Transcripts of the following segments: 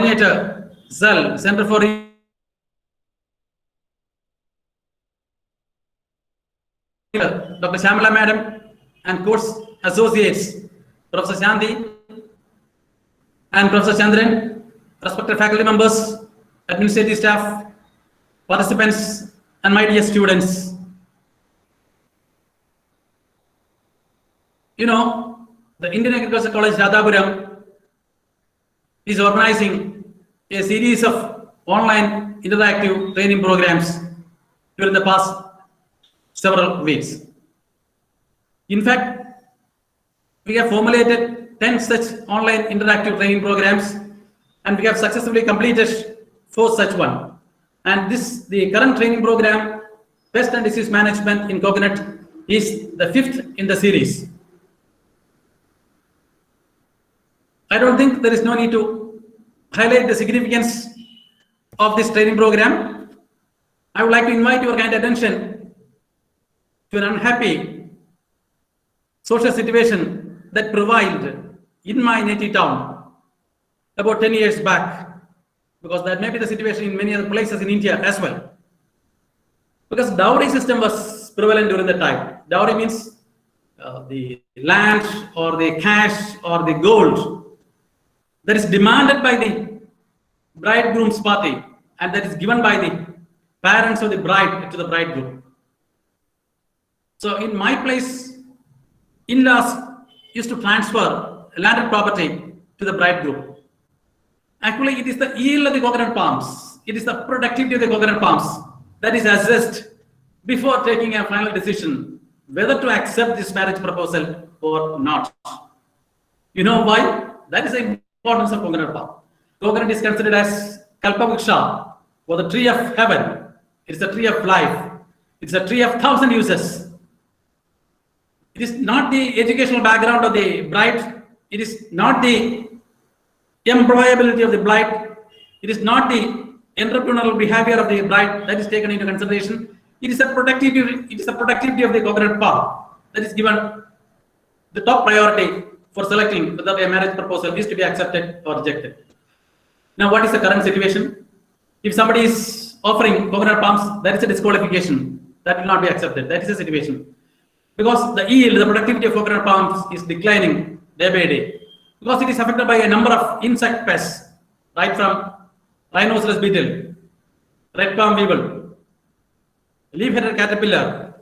coordinator, CEL, Center for Dr. Shamala Madam, and course associates, Professor Shanti and Professor Chandran, respected faculty members, administrative staff, participants, and my dear students. You know, the Indian Agricultural College, Radhapuram, is organizing a series of online interactive training programs during the past several weeks. In fact, we have formulated 10 such online interactive training programs, and we have successfully completed 4 such ones. And the current training program, Pest and Disease Management in Coconut, is the 5th in the series. I don't think there is no need to highlight the significance of this training program. I would like to invite your kind attention to an unhappy social situation that prevailed in my native town about 10 years back, because that may be the situation in many other places in India as well. Because dowry system was prevalent during the time. Dowry means the land or the cash or the gold that is demanded by the bridegroom's party and that is given by the parents of the bride to the bridegroom. So in my place, in-laws used to transfer landed property to the bridegroom. Actually, it is the yield of the coconut palms, it is the productivity of the coconut palms that is assessed before taking a final decision whether to accept this marriage proposal or not. You know why? That is the importance of coconut palm. Coconut is considered as Kalpavriksha, or the tree of heaven. It is the tree of life. It is a tree of 1,000 uses. It is not the educational background of the bride. It is not the employability of the bride. It is not the entrepreneurial behavior of the bride that is taken into consideration. It is the productivity. It is the productivity of the coconut palm that is given the top priority for selecting whether a marriage proposal is to be accepted or rejected. Now, what is the current situation? If somebody is offering coconut palms, that is a disqualification. That will not be accepted. That is the situation. Because the yield, the productivity of coconut palms is declining day by day. Because it is affected by a number of insect pests, right from rhinoceros beetle, red palm weevil, leaf-headed caterpillar,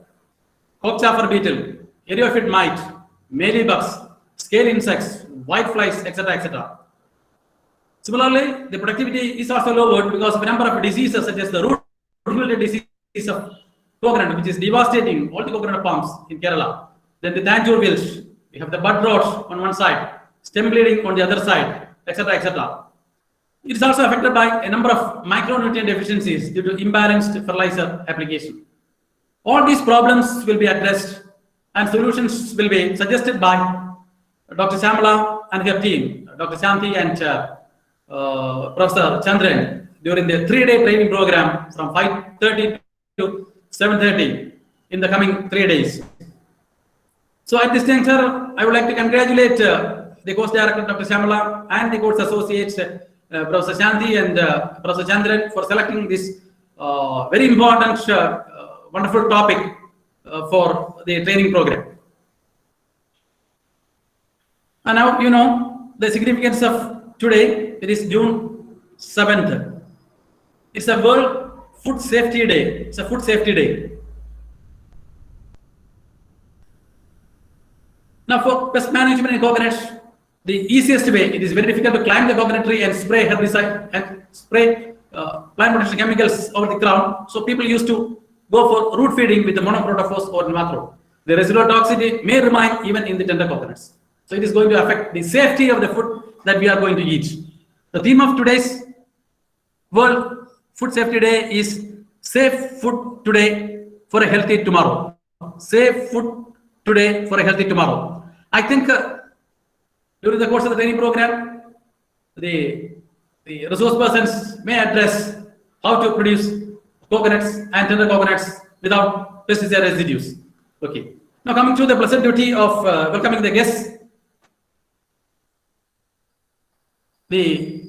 cockchafer beetle, eriophid mite, mealybugs, scale insects, whiteflies, etc., etc. Similarly, the productivity is also lowered because of a number of diseases such as the root-related disease of coconut, which is devastating all the coconut palms in Kerala. Then the Tanjore wilt, we have the bud rot on one side, stem bleeding on the other side, etc., etc. It is also affected by a number of micronutrient deficiencies due to imbalanced fertilizer application. All these problems will be addressed and solutions will be suggested by Dr. Shamala and her team, Dr. Shanti and Professor Chandran, during the 3-day training program from 5:30 to 7:30 in the coming 3 days. So at this juncture, I would like to congratulate the course director, Dr. Shamala, and the course associates, Professor Shanti and Professor Chandran, for selecting this very important, wonderful topic for the training program. And now, you know, the significance of today, it is June 7th. It's a World Food Safety Day. It's a food safety day. Now, for pest management in coconuts, the easiest way, it is very difficult to climb the coconut tree and spray herbicide and spray plant protection chemicals over the ground. So people used to go for root feeding with the monocrotophos or nimatro. The residual toxicity may remain even in the tender coconuts. So it is going to affect the safety of the food that we are going to eat. The theme of today's World Food Safety Day is Safe Food Today for a Healthy Tomorrow. Safe food today for a healthy tomorrow. I think during the course of the training program, the resource persons may address how to produce coconuts and tender coconuts without pesticide residues. Okay. Now coming to the pleasant duty of welcoming the guests. The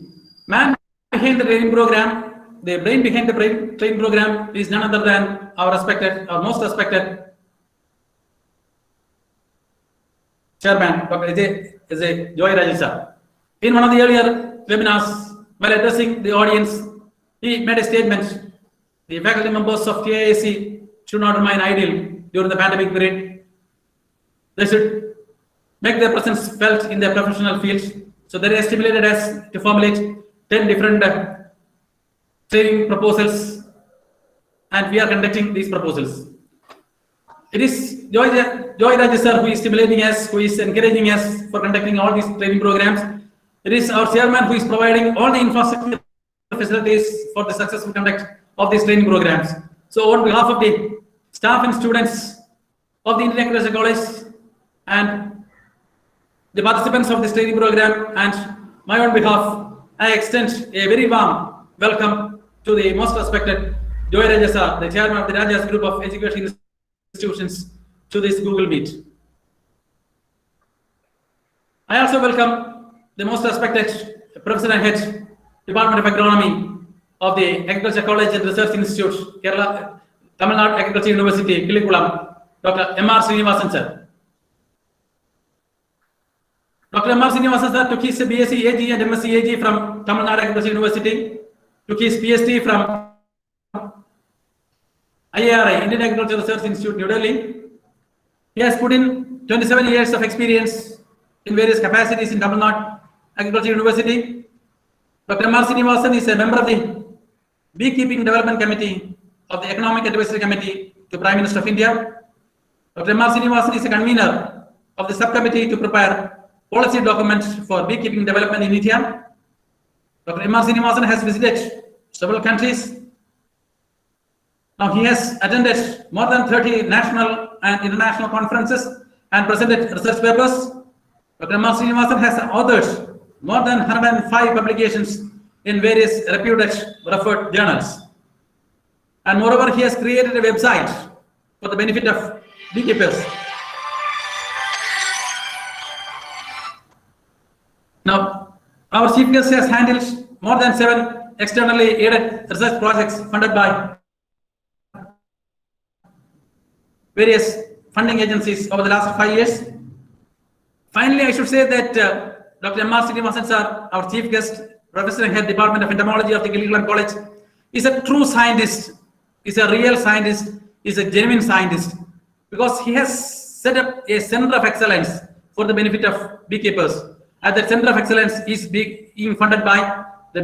man behind the training program, the brain behind the training program is none other than our most respected chairman, Dr. Joy Rajesh sir. In one of the earlier webinars, while addressing the audience, he made a statement: the faculty members of KIAC should not remain idle during the pandemic period. They should make their presence felt in their professional fields. So they are stimulated as to formulate 10 different training proposals, and we are conducting these proposals. It is Joy Rajesh sir who is stimulating us, who is encouraging us for conducting all these training programs. It is our chairman who is providing all the infrastructure facilities for the successful conduct of these training programs. So on behalf of the staff and students of the Indian Agriculture College and the participants of this training program and my own behalf, I extend a very warm welcome to the most respected Joy Rajesh sir, the chairman of the Rajas Group of Education Institutions, to this Google Meet. I also welcome the most respected Professor and Head, Department of Agronomy of the Agriculture College and Research Institute, Kerala, Tamil Nadu Agriculture University, Kilikulam, Dr. M.R. Srinivasan sir. Dr. M.R. Srinivasan sir took his BSc AG and MSc AG from Tamil Nadu Agriculture University, took his PhD from IARI, Indian Agriculture Research Institute, New Delhi. He has put in 27 years of experience in various capacities in Tamil Nadu Agriculture University. Dr. M.R. Srinivasan is a member of the Beekeeping Development Committee of the Economic Advisory Committee to Prime Minister of India. Dr. M.R. Srinivasan is a convener of the subcommittee to prepare policy documents for beekeeping development in India. Dr. M.R. Srinivasan has visited several countries. Now he has attended more than 30 national and international conferences and presented research papers. Dr. M.R. Srinivasan has authored more than 105 publications in various reputed referred journals. And moreover, he has created a website for the benefit of beekeepers. Now, our chief guest has handled more than 7 externally aided research projects funded by various funding agencies over the last 5 years. Finally, I should say that Dr. M.R. Srinivasan sir, our chief guest, Professor and Head, Department of Entomology of the Kilikulam College, is a true scientist, is a real scientist, is a genuine scientist, because he has set up a center of excellence for the benefit of beekeepers. At that center of excellence is being funded by the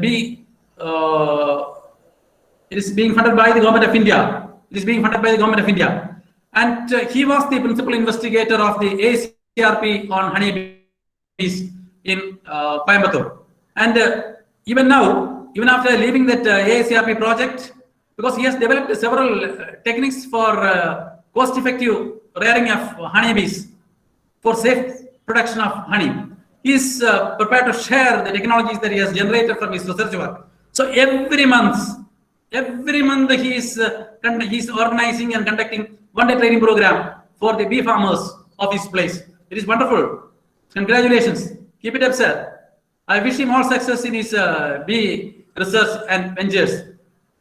it is being funded by the Government of India. It is being funded by the Government of India. And he was the principal investigator of the ACRP on honeybees in Coimbatore. And even now, even after leaving that ACRP project, because he has developed several techniques for cost-effective rearing of honeybees for safe production of honey, he is prepared to share the technologies that he has generated from his research work. So every month he is organizing and conducting one-day training program for the bee farmers of his place. It is wonderful. Congratulations. Keep it up, sir. I wish him all success in his bee research and ventures.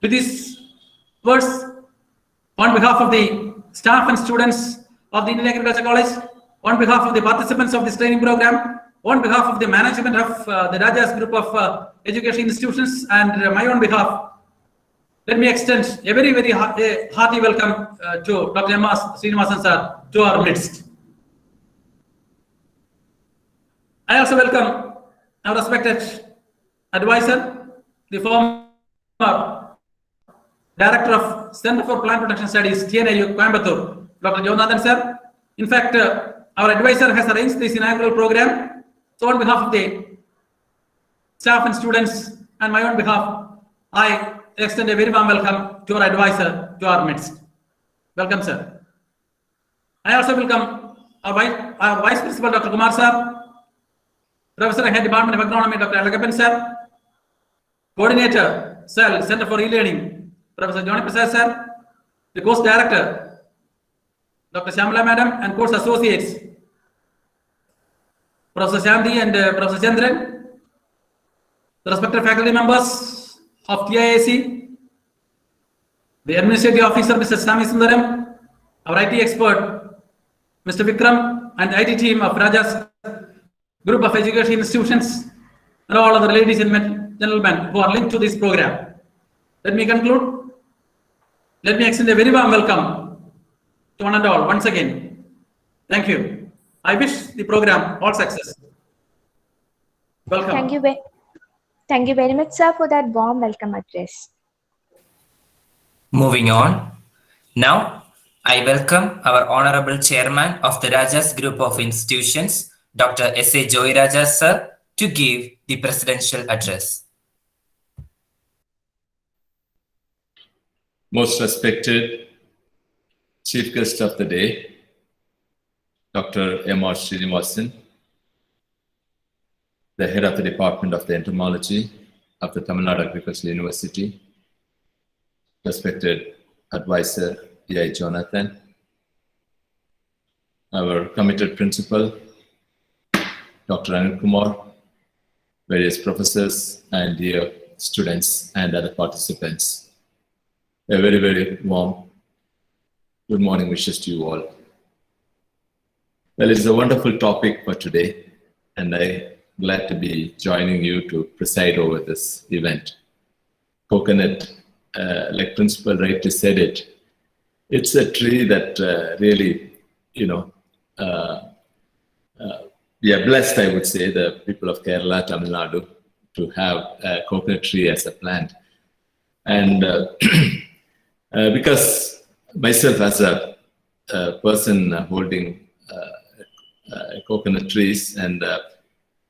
With these words, on behalf of the staff and students of the Indian Agriculture College, on behalf of the participants of this training program, on behalf of the management of the Rajas Group of Education Institutions, and my own behalf, let me extend a very, very hearty welcome to Dr. M.R. Srinivasan sir to our midst. I also welcome our respected advisor, the former Director of Center for Plant Protection Studies, TNIU, Coimbatore, Dr. Jonathan sir. In fact, our advisor has arranged this inaugural program. So on behalf of the staff and students and my own behalf, I extend a very warm welcome to our advisor to our midst. Welcome, sir. I also welcome our Vice Principal, Dr. Kumar sir, Professor and Head, Department of Agronomy, Dr. Alagapan sir, Coordinator, Cell, Center for E-Learning, Professor Johnny Prasad sir, the Course Director, Dr. Shamala Madam, and Course Associates, Professor Shanti and Professor Chandran, the respected faculty members, of TIAC, the administrative officer, Mr. Sami Sundaram, our IT expert, Mr. Vikram, and the IT team of Raja's group of education institutions, and all other ladies and gentlemen who are linked to this program. Let me conclude. Let me extend a very warm welcome to one and all once again. Thank you. I wish the program all success. Welcome. Thank you very much, sir, for that warm welcome address. Moving on. Now, I welcome our Honorable Chairman of the Rajas Group of Institutions, Dr. S.A. Joy Raja, sir, to give the presidential address. Most respected Chief Guest of the day, Dr. M.R. Srinivasan, the Head of the Department of the Entomology of the Tamil Nadu Agricultural University, respected Advisor E.I. Jonathan, our committed Principal, Dr. Anil Kumar, various professors and dear students and other participants. A very, very warm good morning wishes to you all. Well, it's a wonderful topic for today, and I'm glad to be joining you to preside over this event. Coconut, like Principal rightly said it, it's a tree that really, we are blessed, I would say, the people of Kerala, Tamil Nadu, to have a coconut tree as a plant. And because myself as a person holding coconut trees and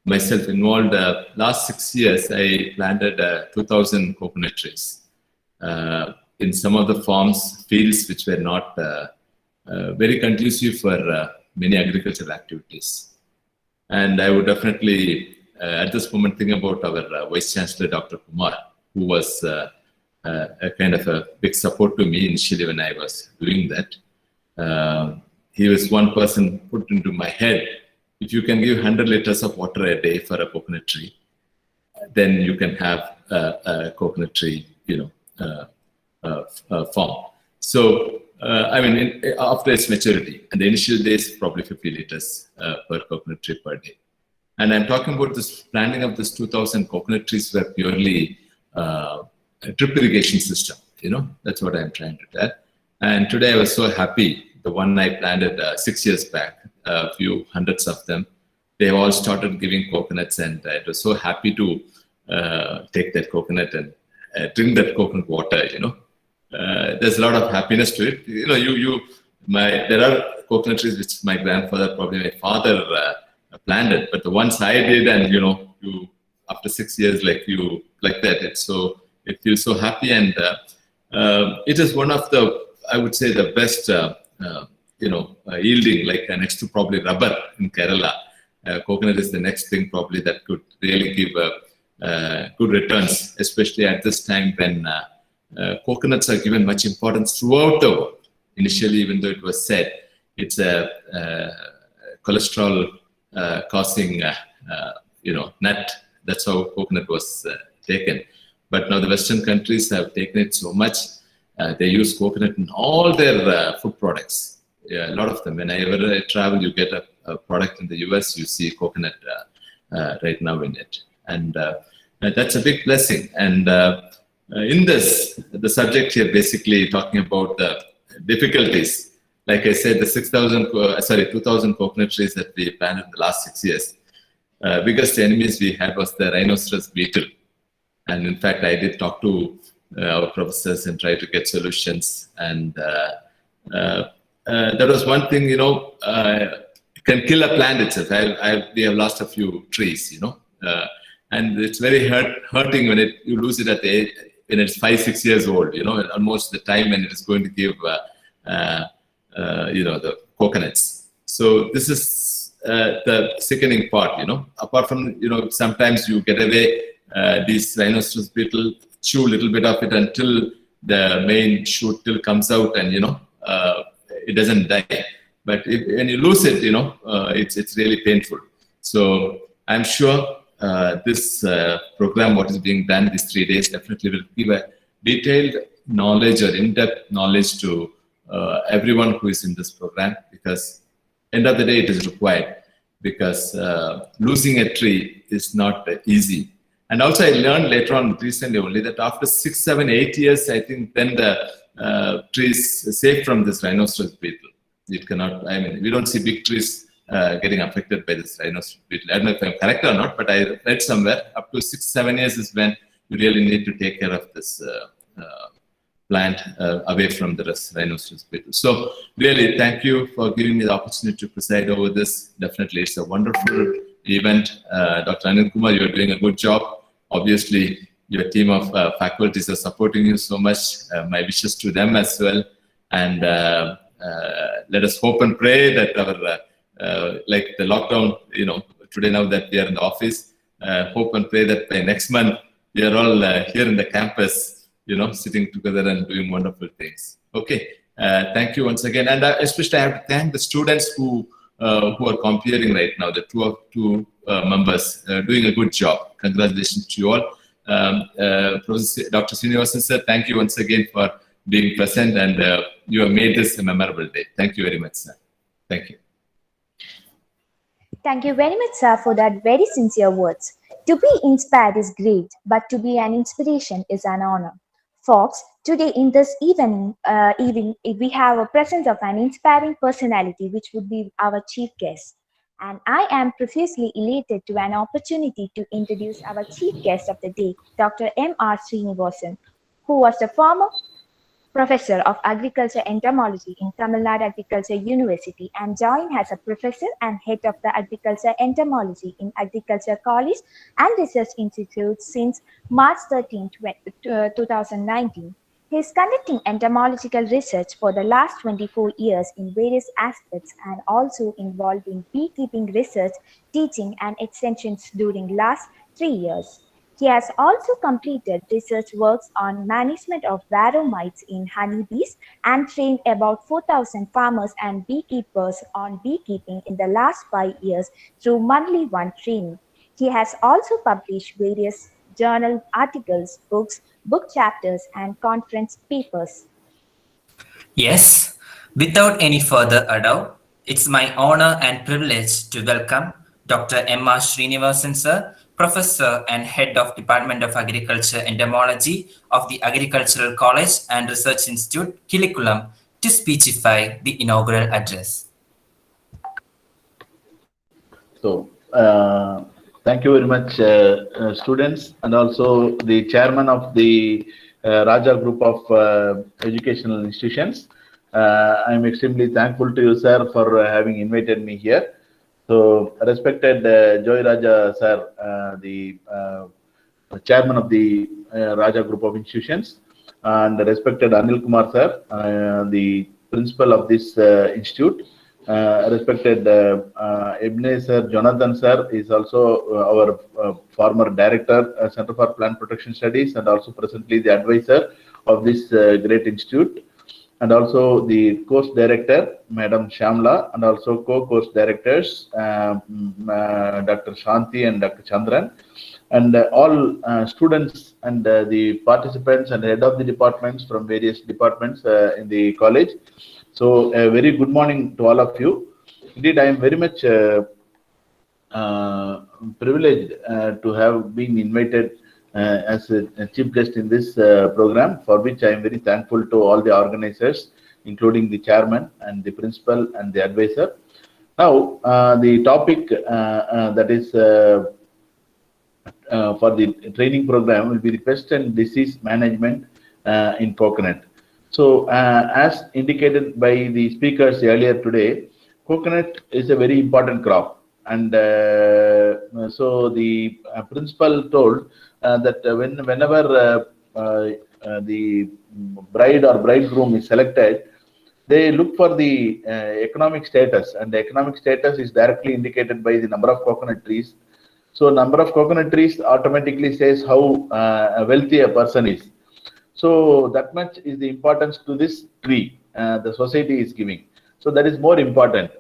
myself involved, last 6 years, I planted 2,000 coconut trees in some of the farms, fields which were not very conducive for many agricultural activities. And I would definitely, at this moment, think about our Vice Chancellor, Dr. Kumar, who was a kind of a big support to me initially when I was doing that. He was one person put into my head, if you can give 100 liters of water a day for a coconut tree, then you can have a coconut tree, farm. So, after its maturity, and the initial days, probably 50 liters per coconut tree per day. And I'm talking about this planting of this 2,000 coconut trees were purely a drip irrigation system, that's what I'm trying to tell. And today I was so happy, the one I planted 6 years back, a few hundreds of them, they all started giving coconuts, and I was so happy to take that coconut and drink that coconut water, There's a lot of happiness to it. There are coconut trees which my grandfather, probably my father planted, but the ones I did, and you after 6 years, like that, it feels so happy, and it is one of the, I would say, the best, yielding, like next to probably rubber in Kerala. Coconut is the next thing probably that could really give good returns, especially at this time when coconuts are given much importance throughout the world. Initially, even though it was said it's a cholesterol causing nut, that's how coconut was taken. But now the Western countries have taken it so much, they use coconut in all their food products. Yeah, a lot of them. Whenever I travel, you get a product in the US, you see coconut right now in it. And that's a big blessing. And in this, the subject here basically talking about the difficulties. Like I said, the 2,000 coconut trees that we planted in the last 6 years. Biggest enemies we had was the rhinoceros beetle. And in fact, I did talk to our professors and try to get solutions. And that was one thing, it can kill a plant itself. We have lost a few trees, and it's very hurting when you lose it at the age, when it's 5-6 years old, almost the time when it is going to give, the coconuts. So this is the sickening part, apart from, sometimes you get away, these rhinoceros beetle chew a little bit of it until the main shoot till comes out, and, it doesn't die. But when you lose it, it's really painful. So I'm sure this program, what is being done these 3 days, definitely will give a detailed knowledge or in-depth knowledge to everyone who is in this program, because end of the day it is required, because losing a tree is not easy. And also I learned later on recently only that after 6, 7, 8 years, I think then the tree is safe from this rhinoceros beetle. It cannot, I mean, we don't see big trees getting affected by this rhinoceros beetle. I don't know if I'm correct or not, but I read somewhere up to 6, 7 years is when you really need to take care of this plant away from the rhinoceros beetle. So really, thank you for giving me the opportunity to preside over this. Definitely, it's a wonderful event. Dr. Anil Kumar, you're doing a good job. Obviously, your team of faculties are supporting you so much. My wishes to them as well. And let us hope and pray that our, like the lockdown, you know, today now that we are in the office, hope and pray that by next month, we are all here in the campus, you know, sitting together and doing wonderful things. Okay, thank you once again. And especially I have to thank the students who are comparing right now, the two members doing a good job. Congratulations to you all. Professor Dr. Srinivasan sir, thank you once again for being present, and you have made this a memorable day. Thank you very much, sir. Thank you. Thank you very much, sir, for that very sincere words. To be inspired is great, but to be an inspiration is an honor. Folks, today in this evening, we have a presence of an inspiring personality, which would be our chief guest. And I am profusely elated to an opportunity to introduce our chief guest of the day, Dr. M.R. Srinivasan, who was the former Professor of Agriculture Entomology in Tamil Nadu Agriculture University and joined as a professor and head of the Agriculture Entomology in Agriculture College and Research Institute since March 13, 2019. He is conducting entomological research for the last 24 years in various aspects and also involved in beekeeping research, teaching and extensions during last 3 years. He has also completed research works on management of varroa mites in honeybees and trained about 4,000 farmers and beekeepers on beekeeping in the last 5 years through monthly one training. He has also published various journal articles, books, book chapters, and conference papers. Yes, without any further ado, it's my honor and privilege to welcome Dr. M.R. Srinivasan sir, Professor and Head of Department of Agriculture Entomology of the Agricultural College and Research Institute, Kilikulam, to speechify the inaugural address. So, thank you very much, students, and also the chairman of the Raja Group of Educational Institutions. I'm extremely thankful to you, sir, for having invited me here. So, respected Joy Raja sir, the chairman of the Raja Group of Institutions, and respected Anil Kumar sir, the principal of this institute, respected Ebenezer Jonathan sir is also our former director, Center for Plant Protection Studies, and also presently the advisor of this great institute. And also the course director, Madam Shamla, and also co-course directors, Dr. Shanti and Dr. Chandran, and all students and the participants and head of the departments from various departments in the college. So a very good morning to all of you. Indeed, I am very much privileged to have been invited as a chief guest in this program, for which I am very thankful to all the organizers, including the chairman and the principal and the advisor. Now, the topic that is for the training program will be the pest and disease management in coconut. So, as indicated by the speakers earlier today, coconut is a very important crop. And so the principal told that whenever the bride or bridegroom is selected, they look for the economic status, and the economic status is directly indicated by the number of coconut trees. So number of coconut trees automatically says how wealthy a person is. So that much is the importance to this tree the society is giving. So So that is more important.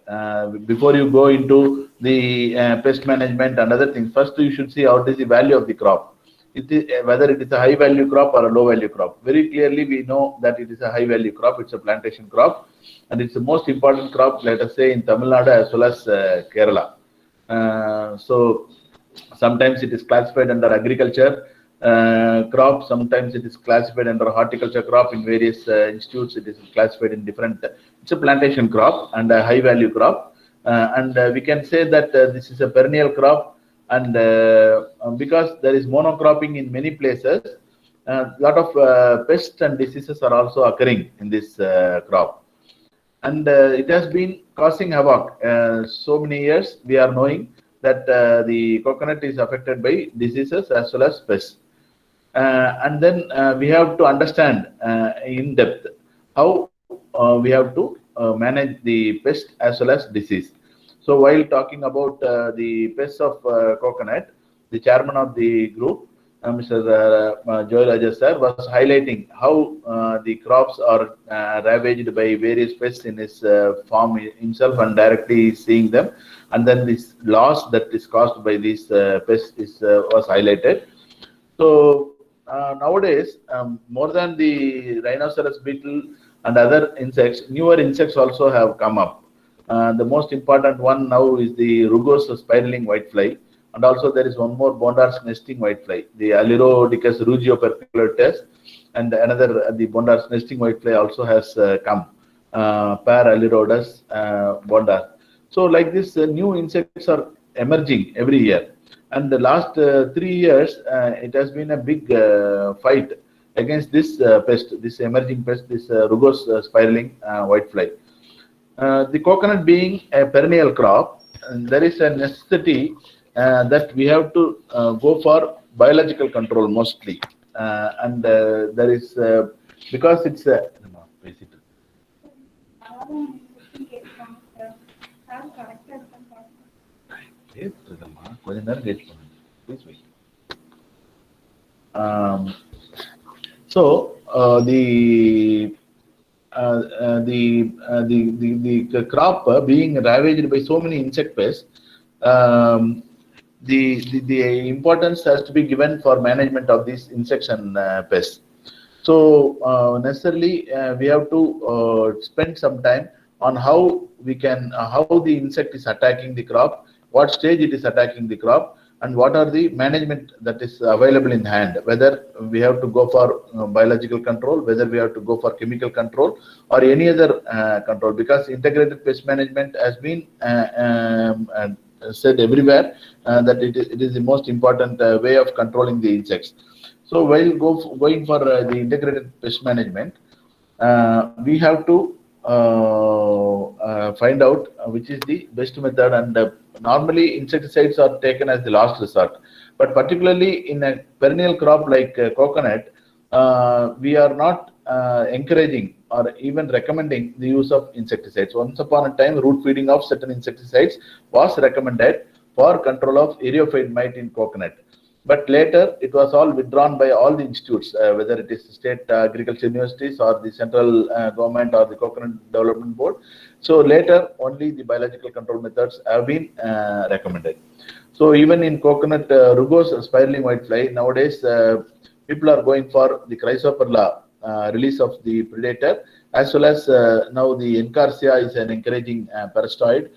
Before you go into the pest management and other things, first you should see what is the value of the crop. It is, whether it is a high value crop or a low value crop. Very clearly we know that it is a high value crop, it's a plantation crop, and it's the most important crop, let us say, in Tamil Nadu as well as Kerala. So sometimes it is classified under agriculture crop, sometimes it is classified under horticulture crop. In various institutes it is classified in different. It's a plantation crop and a high value crop, and we can say that this is a perennial crop, and because there is monocropping in many places, a lot of pests and diseases are also occurring in this crop, and it has been causing havoc. So many years we are knowing that the coconut is affected by diseases as well as pests. And then we have to understand in depth how we have to manage the pest as well as disease. So while talking about the pests of coconut, the chairman of the group, Mr. Joy Raja sir, was highlighting how the crops are ravaged by various pests in his farm himself and directly seeing them, and then this loss that is caused by these pests was highlighted. So nowadays, more than the rhinoceros beetle and other insects, newer insects also have come up. The most important one now is the rugose spiraling whitefly, and also there is one more Bondar's nesting whitefly, the Alirodicus rugioperculatus, and another the Bondar's nesting whitefly also has come, Par Alirodus Bondar. So like this, new insects are emerging every year. And the last 3 years, it has been a big fight against this pest, this emerging pest, this rugose spiraling whitefly. The coconut being a perennial crop, there is a necessity that we have to go for biological control mostly, and there is because it's a so the crop being ravaged by so many insect pests, the importance has to be given for management of these insects and pests. So necessarily we have to spend some time on how we can how the insect is attacking the crop, what stage it is attacking the crop, and what are the management that is available in hand, whether we have to go for biological control, whether we have to go for chemical control or any other control, because integrated pest management has been said everywhere that it is the most important way of controlling the insects. So while going for the integrated pest management, we have to find out which is the best method, and normally insecticides are taken as the last resort, but particularly in a perennial crop like coconut, we are not encouraging or even recommending the use of insecticides. Once upon a time, root feeding of certain insecticides was recommended for control of eriophyte mite in coconut. But later, it was all withdrawn by all the institutes, whether it is state agriculture universities or the central government or the Coconut Development Board. So later, only the biological control methods have been recommended. So even in coconut rugose spiraling whitefly, nowadays people are going for the Chrysoperla release of the predator, as well as now the Encarsia is an encouraging parasitoid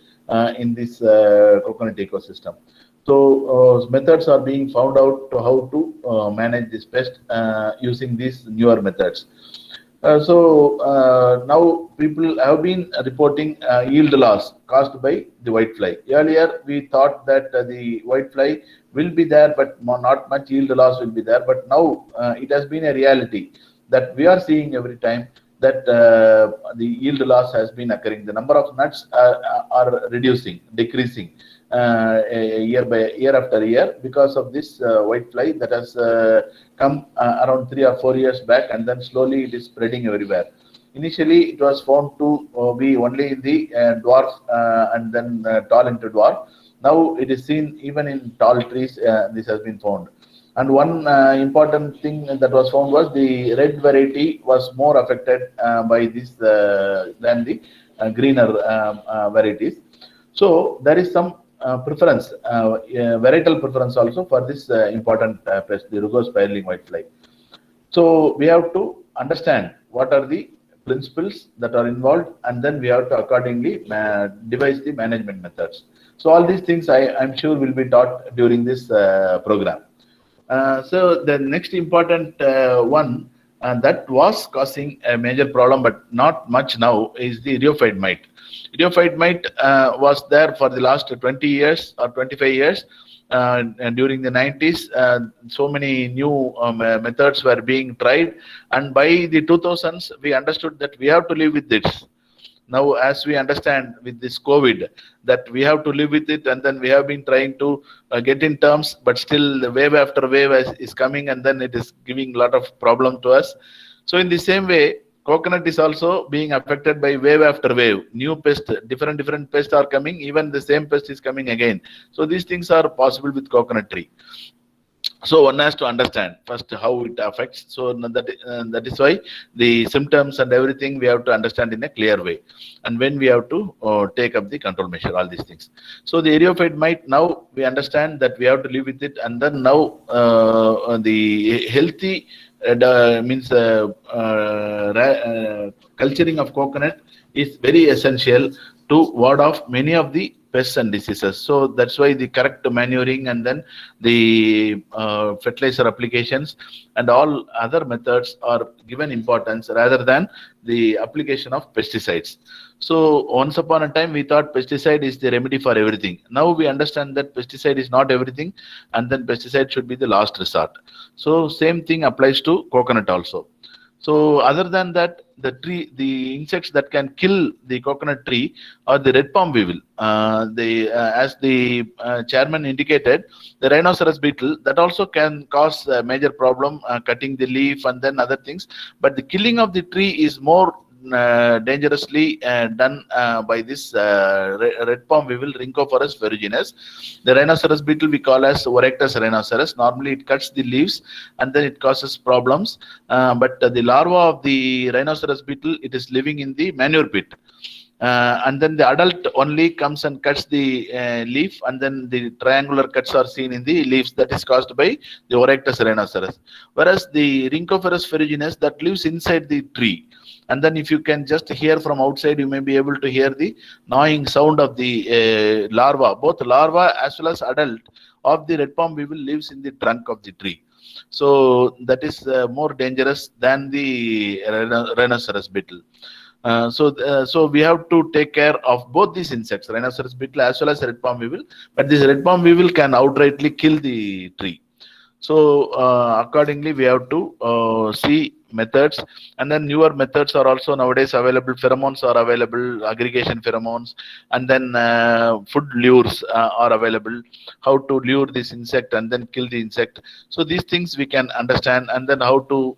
in this coconut ecosystem. So methods are being found out to how to manage this pest using these newer methods. So now people have been reporting yield loss caused by the whitefly. Earlier we thought that the whitefly will be there, but not much yield loss will be there. But now it has been a reality that we are seeing every time that the yield loss has been occurring. The number of nuts are reducing, decreasing year after year because of this whitefly that has come around 3 or 4 years back, and then slowly it is spreading everywhere. Initially, it was found to be only in the dwarf and then tall into dwarf. Now it is seen even in tall trees. This has been found. And one important thing that was found was the red variety was more affected by this than the greener varieties. So there is some preference, varietal preference also for this important pest, the rugose spiraling whitefly. So we have to understand what are the principles that are involved, and then we have to accordingly devise the management methods. So all these things I'm sure will be taught during this program. So the next important one that was causing a major problem, but not much now, is the rheophyte mite. Rheophyte mite was there for the last 20 years or 25 years. And during the 90s, so many new methods were being tried, and by the 2000s, we understood that we have to live with this. Now, as we understand with this COVID, that we have to live with it, and then we have been trying to get in terms, but still the wave after wave is coming, and then it is giving a lot of problem to us. So in the same way, coconut is also being affected by wave after wave. New pest, different pests are coming, even the same pest is coming again. So these things are possible with coconut tree. So one has to understand first how it affects. So that is why the symptoms and everything we have to understand in a clear way, and when we have to take up the control measure, all these things. So the areophyte mite, now we understand that we have to live with it, and then now the healthy means culturing of coconut is very essential to ward off many of the pests and diseases. So that's why the correct manuring, and then the fertilizer applications and all other methods are given importance rather than the application of pesticides. So once upon a time, we thought pesticide is the remedy for everything. Now we understand that pesticide is not everything, and then pesticide should be the last resort. So same thing applies to coconut also. So other than that, the insects that can kill the coconut tree are the red palm weevil. As the chairman indicated, the rhinoceros beetle, that also can cause a major problem, cutting the leaf and then other things. But the killing of the tree is more dangerously done by this red palm weevil, Rhynchophorus ferruginous. The rhinoceros beetle we call as Orectus rhinoceros. Normally it cuts the leaves and then it causes problems. But the larva of the rhinoceros beetle, it is living in the manure pit. And then the adult only comes and cuts the leaf, and then the triangular cuts are seen in the leaves. That is caused by the Orectus rhinoceros. Whereas the Rhynchophorus ferruginous, that lives inside the tree. And then if you can just hear from outside, you may be able to hear the gnawing sound of the larva. Both larva as well as adult of the red palm weevil lives in the trunk of the tree. So that is more dangerous than the rhinoceros beetle. So we have to take care of both these insects, rhinoceros beetle as well as red palm weevil. But this red palm weevil can outrightly kill the tree. So accordingly, we have to see methods, and then newer methods are also nowadays available. Pheromones are available, aggregation pheromones, and then food lures are available. How to lure this insect and then kill the insect. So these things we can understand, and then how to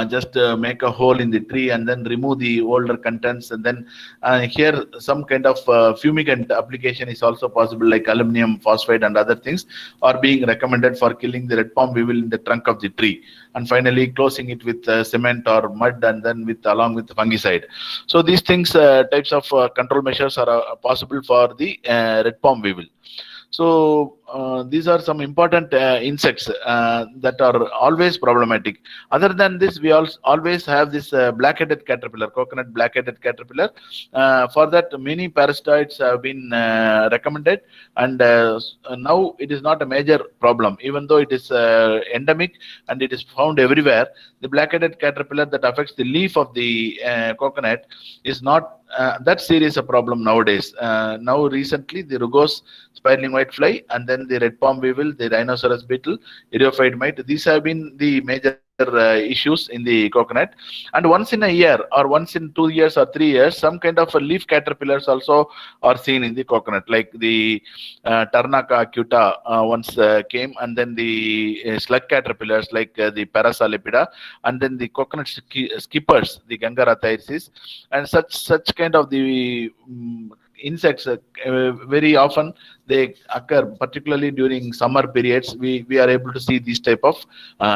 just make a hole in the tree and then remove the older contents, and then here some kind of fumigant application is also possible, like aluminum phosphide and other things are being recommended for killing the red palm weevil in the trunk of the tree, and finally closing it with cement or mud, and then along with fungicide. So these things, types of control measures are possible for the red palm weevil. So these are some important insects that are always problematic. Other than this, we also always have this black-headed caterpillar, coconut black-headed caterpillar. For that, many parasitoids have been recommended, and now it is not a major problem, even though it is endemic and it is found everywhere. The black-headed caterpillar that affects the leaf of the coconut is not that serious a problem nowadays. Now recently, the rugose spiraling whitefly, and then the red palm weevil, the rhinoceros beetle, areophyte mite, these have been the major issues in the coconut. And once in a year or once in 2 years or 3 years, some kind of leaf caterpillars also are seen in the coconut, like the Tarnaca acuta once came, and then the slug caterpillars like the Parasalepida, and then the coconut skippers, the Gangarathiasis, and such kind of the insects very often they occur, particularly during summer periods. We are able to see these type of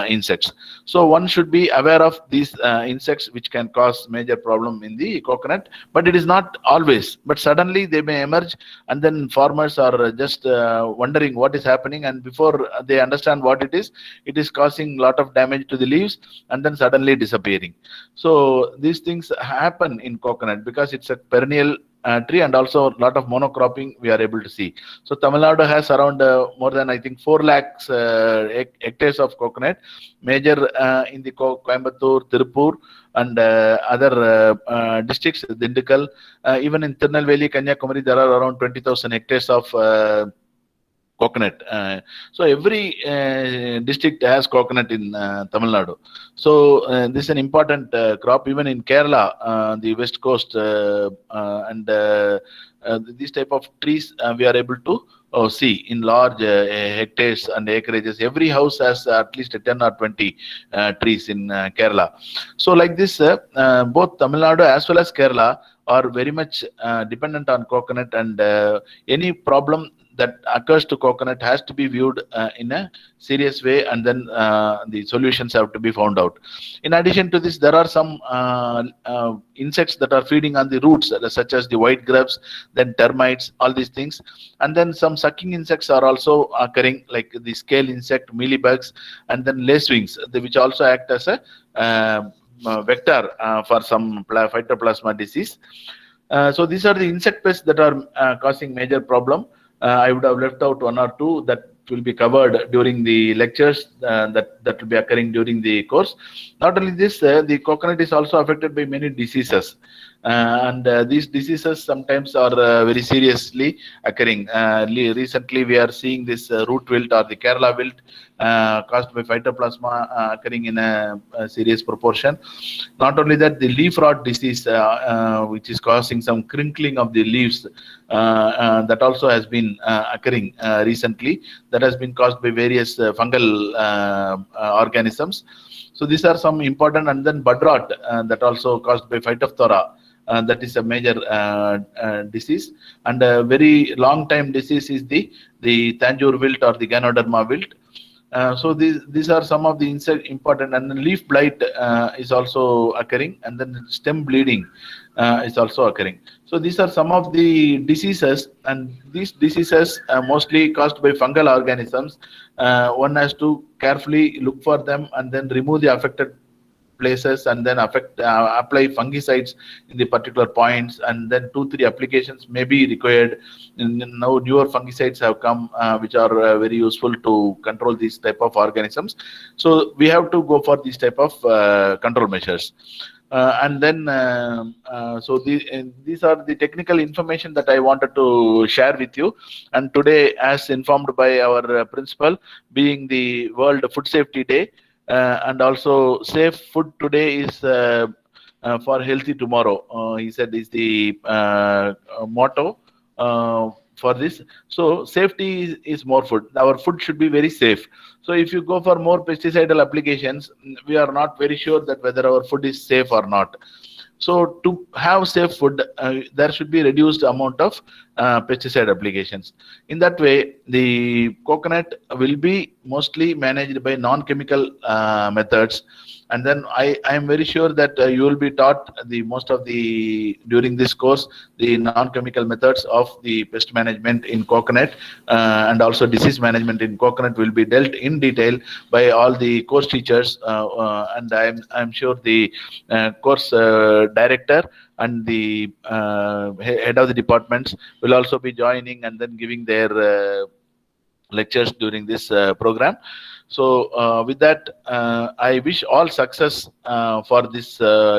insects. So one should be aware of these insects which can cause major problem in the coconut, but it is not always. But suddenly they may emerge, and then farmers are just wondering what is happening, and before they understand what it is causing a lot of damage to the leaves, and then suddenly disappearing. So these things happen in coconut because it's a perennial tree, and also a lot of monocropping we are able to see. So Tamil Nadu has around more than I think 4 lakhs hectares of coconut, major in the Coimbatore, Tirupur, and other districts, Dindigul, even in Tirunelveli, Kanyakumari, there are around 20,000 hectares of coconut. So every district has coconut in Tamil Nadu. So this is an important crop. Even in Kerala, the west coast, and these type of trees we are able to see in large hectares and acreages. Every house has at least 10 or 20 trees in Kerala. So like this, both Tamil Nadu as well as Kerala are very much dependent on coconut, and any problem that occurs to coconut has to be viewed in a serious way, and then the solutions have to be found out. In addition to this, there are some insects that are feeding on the roots, such as the white grubs, then termites, all these things. And then some sucking insects are also occurring, like the scale insect, mealybugs, and then lacewings, which also act as a vector for some phytoplasma disease. So these are the insect pests that are causing major problem. I would have left out one or two that will be covered during the lectures that will be occurring during the course. Not only this, the coconut is also affected by many diseases. And these diseases sometimes are very seriously occurring. Recently, we are seeing this root wilt or the Kerala wilt caused by phytoplasma occurring in a serious proportion. Not only that, the leaf rot disease, which is causing some crinkling of the leaves, that also has been occurring recently. That has been caused by various fungal organisms. So these are some important. And then bud rot, that also caused by phytophthora. That is a major disease, and a very long time disease is the Tanjore wilt or the Ganoderma wilt. So these are some of the important. And leaf blight is also occurring, and then stem bleeding is also occurring. So these are some of the diseases, and these diseases mostly caused by fungal organisms. One has to carefully look for them and then remove the affected places, and then apply fungicides in the particular points, and then 2-3 applications may be required. And now newer fungicides have come which are very useful to control these type of organisms. So we have to go for these type of control measures. And then so these are the technical information that I wanted to share with you. And today, as informed by our principal, being the World Food Safety Day, and also safe food today is for healthy tomorrow, he said, is the motto for this. So safety is more food. Our food should be very safe. So if you go for more pesticidal applications, we are not very sure that whether our food is safe or not. So to have safe food, there should be reduced amount of pesticide applications. In that way, the coconut will be mostly managed by non-chemical methods. And then I am very sure that you will be taught most of the during this course the non-chemical methods of the pest management in coconut, and also disease management in coconut will be dealt in detail by all the course teachers, and I'm sure the course director and the head of the departments will also be joining and then giving their lectures during this program. So with that, I wish all success for this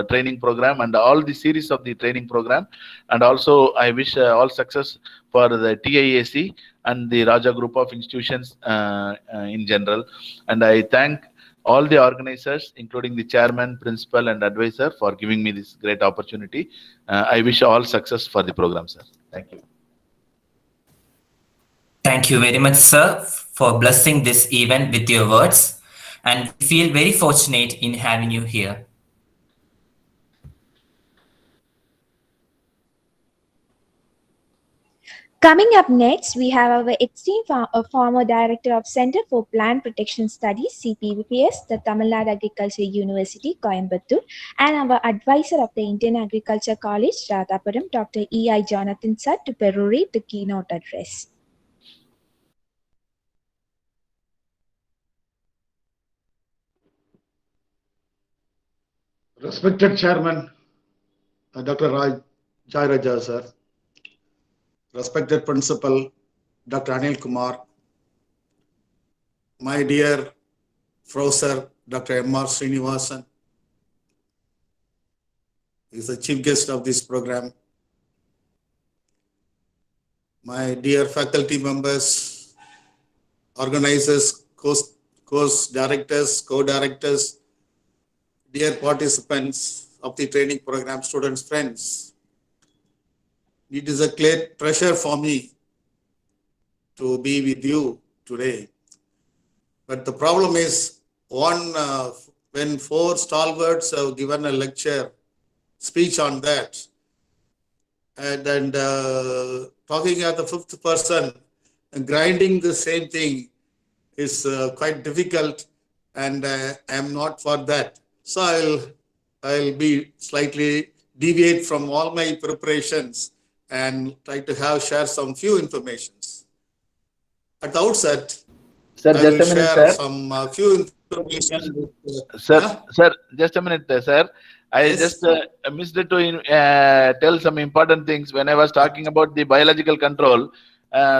training program and all the series of the training program. And also I wish all success for the TIAC and the Raja group of institutions in general. And I thank all the organizers, including the chairman, principal, and advisor, for giving me this great opportunity. I wish all success for the program, sir. Thank you. Thank you very much, sir, for blessing this event with your words. And we feel very fortunate in having you here. Coming up next, we have our esteemed former Director of Center for Plant Protection Studies, CPVPS, the Tamil Nadu Agriculture University, Coimbatore, and our advisor of the Indian Agriculture College, Radhapuram, Dr. E.I. Jonathan Sir, to perorate the keynote address. Respected Chairman, Dr. Jai Raja sir, respected Principal, Dr. Anil Kumar, my dear Professor, Dr. M.R. Srinivasan, is the chief guest of this program, my dear faculty members, organizers, course directors, co-directors, dear participants of the training program, students, friends. It is a great pleasure for me to be with you today. But the problem is, when four stalwarts have given a lecture, speech on that, and talking as the fifth person, and grinding the same thing is quite difficult, and I am not for that. So I'll be slightly deviate from all my preparations and try to share some few informations. At the outset, Sir, I just will a minute, share sir. some few information. Sir, just a minute, sir. I Yes. just missed to tell some important things when I was talking about the biological control.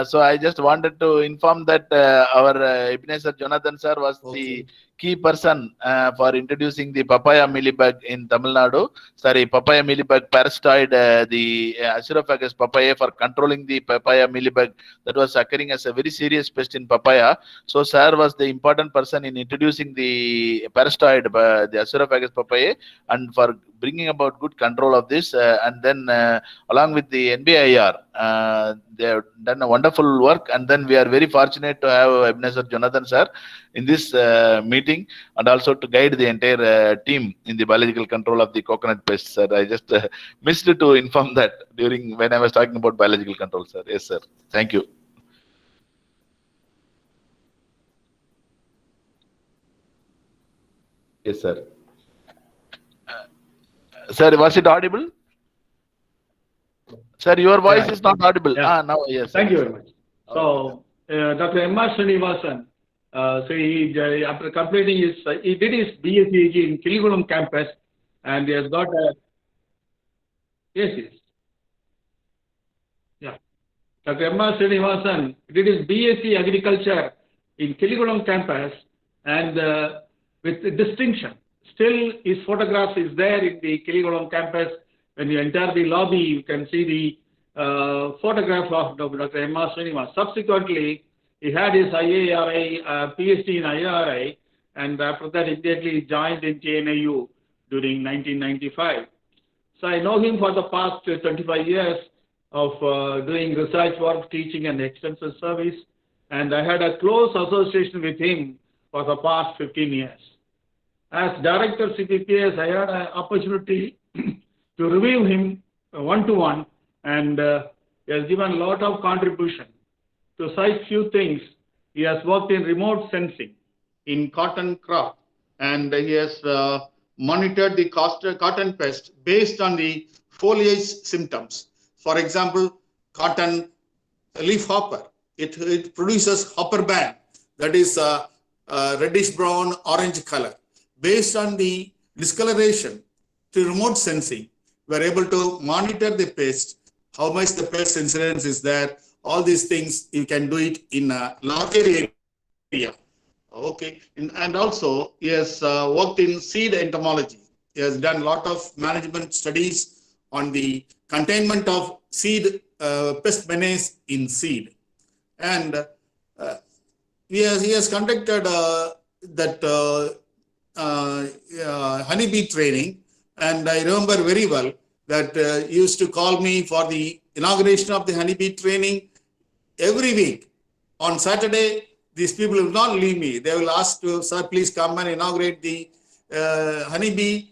So I just wanted to inform that our Ebenezer Jonathan sir was the key person for introducing the papaya mealybug in Tamil Nadu. Sorry, papaya mealybug parasitoid, the Acirophagus papaya, for controlling the papaya mealybug that was occurring as a very serious pest in papaya. So sir was the important person in introducing the parasitoid, the Acirophagus papaya, and for bringing about good control of this. And then along with the NBIR, they have done a wonderful work. And then we are very fortunate to have Ebenezer Jonathan sir in this meeting, and also to guide the entire team in the biological control of the coconut pests, sir. I just missed to inform that during when I was talking about biological control, sir. Yes, sir. Thank you. Yes, sir. Sir, was it audible? Sir, your voice is not audible. Yeah. Now, yes. Thank you very much. So, Dr. M.R. Srinivasan, so he, after completing his, he did his BSc in Kiligulam campus, and he has got a, yes. Yeah. Dr. M.R. Srinivasan did his BSc Agriculture in Kiligulam campus, and with distinction. Still, his photograph is there in the Kiligulam campus. When you enter the lobby, you can see the photograph of Dr. M.R. Srinivasan. Subsequently, he had his IARI, PhD in IARI, and after that, immediately joined in JNIU during 1995. So I know him for the past 25 years of doing research work, teaching, and extensive service, and I had a close association with him for the past 15 years. As Director CPPS, I had an opportunity to review him one-to-one, and he has given a lot of contribution. To cite few things, he has worked in remote sensing in cotton crop, and he has monitored the cotton pest based on the foliage symptoms. For example, cotton leaf hopper, it produces hopper band, that is reddish brown orange color. Based on the discoloration to remote sensing, we are able to monitor the pest, how much the pest incidence is there. All these things, you can do it in a larger area. Okay, and also he has worked in seed entomology. He has done a lot of management studies on the containment of seed pest menace in seed. And he has conducted that honeybee training, and I remember very well that he used to call me for the inauguration of the honeybee training every week. On Saturday, these people will not leave me. They will ask to, sir, please come and inaugurate the honeybee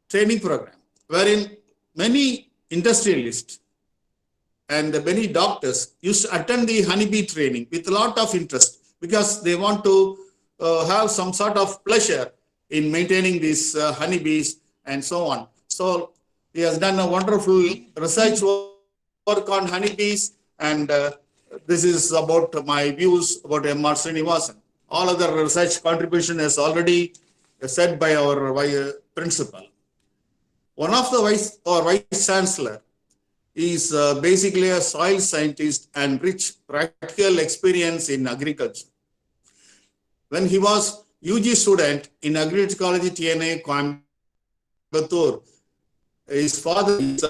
training program, wherein many industrialists and many doctors used to attend the honeybee training with a lot of interest because they want to have some sort of pleasure in maintaining these honeybees and so on. So he has done a wonderful research work on honeybees, and this is about my views about M.R. Srinivasan. All other research contribution is already said by our principal. One of the vice chancellor is basically a soil scientist and rich practical experience in agriculture. When he was UG student in Agri-Ecology TNA Coimbatore, his father is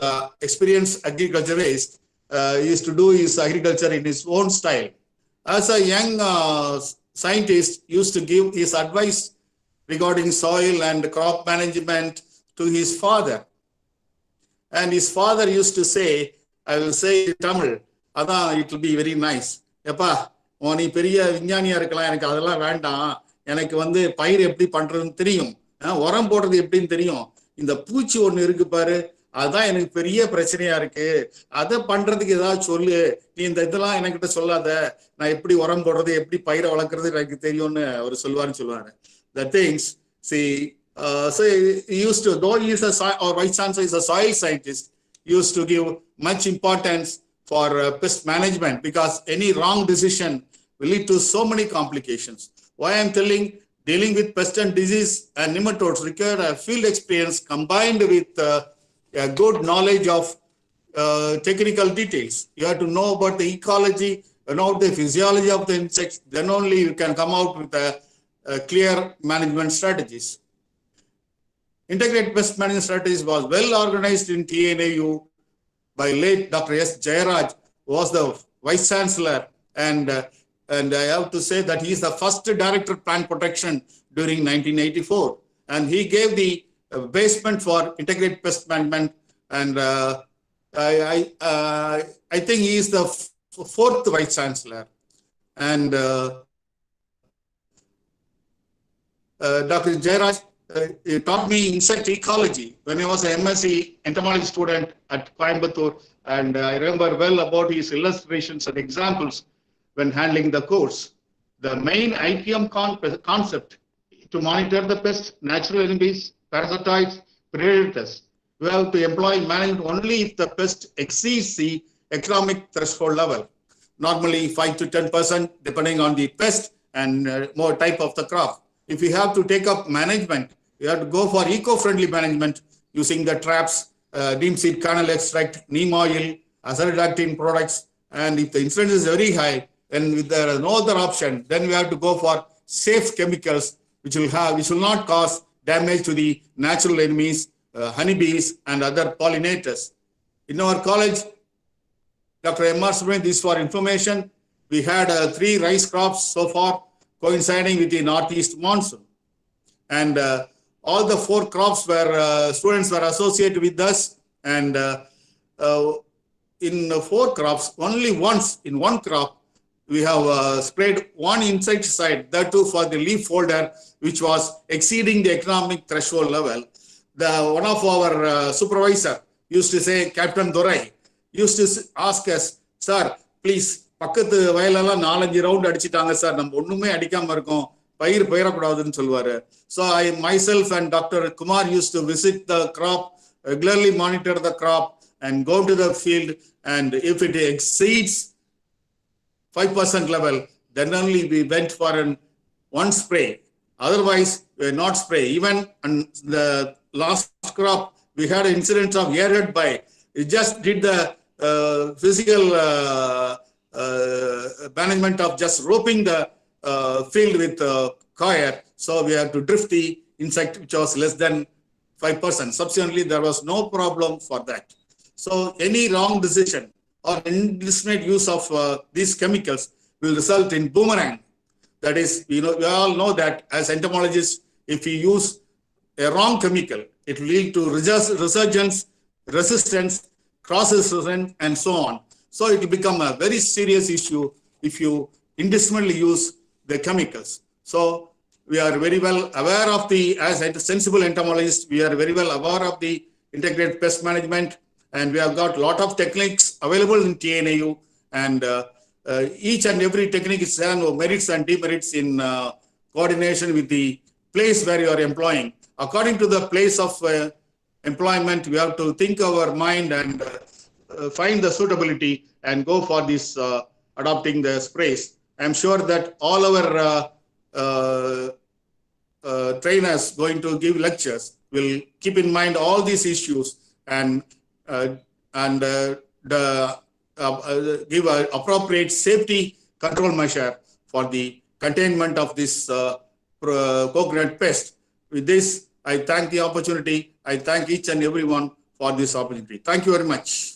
experienced agriculturist. He used to do his agriculture in his own style. As a young scientist, used to give his advice regarding soil and crop management to his father. And his father used to say, I will say in Tamil, Adha, it will be very nice. Yapa, நீ பெரிய விஞ்ஞானியா இருக்கலாம், எனக்கு அதெல்லாம் வேண்டாம். எனக்கு வந்து பயிர் எப்படி பண்றதுன்னு தெரியும், உரம் போடுறது எப்படின்னு தெரியும். இந்த பூச்சி ஒண்ணு இருக்கு பாரு, அதான் எனக்கு பெரிய பிரச்சனையா இருக்கு. அதை பண்றதுக்கு ஏதாவது சொல்லு. நீ இந்த இதெல்லாம் என்கிட்ட சொல்லாத. நான் எப்படி உரம் போடுறது, எப்படி பயிரை வளர்க்கறது எனக்கு தெரியும்னு அவர் சொல்லுவாரு. The things, see, so he used to, though he is our vice chancellor is a soil scientist, used to give much importance for pest management, because any wrong decision will lead to so many complications. Why I am telling, dealing with pest and disease and nematodes require a field experience combined with a good knowledge of technical details. You have to know about the ecology, know the physiology of the insects, then only you can come out with a clear management strategies. Integrated pest management strategies was well organized in TNAU by late Dr. S. Jayaraj, who was the vice chancellor, and I have to say that he is the first director of plant protection during 1984, and he gave the basement for integrated pest management, and I think he is the fourth vice chancellor, and Dr. Jayaraj he taught me insect ecology when I was an MSc entomology student at Coimbatore, and I remember well about his illustrations and examples when handling the course. The main IPM concept to monitor the pests, natural enemies, parasitoids, predators. We have to employ management only if the pest exceeds the economic threshold level. Normally 5 to 10% depending on the pest and more type of the crop. If you have to take up management, you have to go for eco-friendly management using the traps, neem seed kernel extract, neem oil, azadirachtin products. And if the incidence is very high, then if there is no other option, then we have to go for safe chemicals which will not cause damage to the natural enemies, honeybees and other pollinators. In our college, Dr. M.R. Subramanian, this for information, we had 3 rice crops so far coinciding with the northeast monsoon. And all the 4 crops were, students were associated with us. And in 4 crops, only once in 1 crop, we have sprayed 1 insecticide, that too for the leaf folder, which was exceeding the economic threshold level. One of our supervisor used to say, Captain Dorai, used to ask us, sir, please, பக்கத்து வயலெல்லாம் 4-5 round அடிச்சிட்டாங்க sir, நம்ம ஒண்ணுமே அடிக்காம இருக்கோம், பயிர் பயிரக்கூடாதுன்னு சொல்லுவாரு. So I myself and Dr. Kumar used to visit the crop, regularly monitor the crop and go to the field, and if it exceeds 5% level, then only we went for one spray. Otherwise, we will not spray. Even on the last crop, we had an incident of earhead bite. We just did the physical management of just roping the field with coir. So we have to drift the insect, which was less than 5%. Subsequently, there was no problem for that. So any wrong decision or indiscriminate use of these chemicals will result in boomerang. That is, we all know that as entomologists, if we use a wrong chemical, it will lead to resurgence, resistance, cross-resistance, and so on. So it will become a very serious issue if you indiscriminately use the chemicals. So we are very well aware of as a sensible entomologist, we are very well aware of the integrated pest management, and we have got a lot of techniques available in TNAU, and each and every technique is merits and demerits in coordination with the place where you are employing. According to the place of employment, we have to think our mind and find the suitability and go for this adopting the sprays. I'm sure that all our trainers going to give lectures will keep in mind all these issues and give an appropriate safety control measure for the containment of this coconut pest. With this, I thank the opportunity. I thank each and everyone for this opportunity. Thank you very much.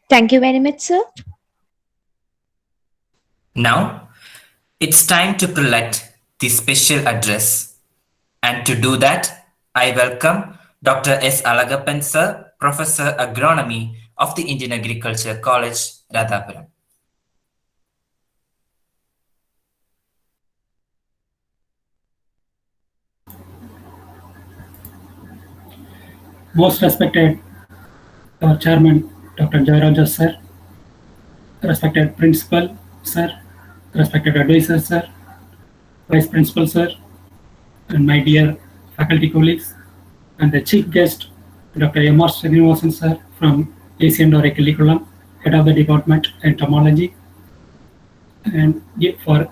Thank you very much, sir. Now, it's time to collect the special address. And to do that, I welcome Dr. S. Alagappan sir, Professor Agronomy of the Indian Agriculture College, Radhapuram. Most respected Chairman Dr. Jayaraja sir, respected Principal sir, respected Advisor sir, Vice Principal sir, and my dear faculty colleagues, and the Chief Guest Dr. M.R. Srinivasan sir from ACNR Curriculum, Head of the Department Entomology, and for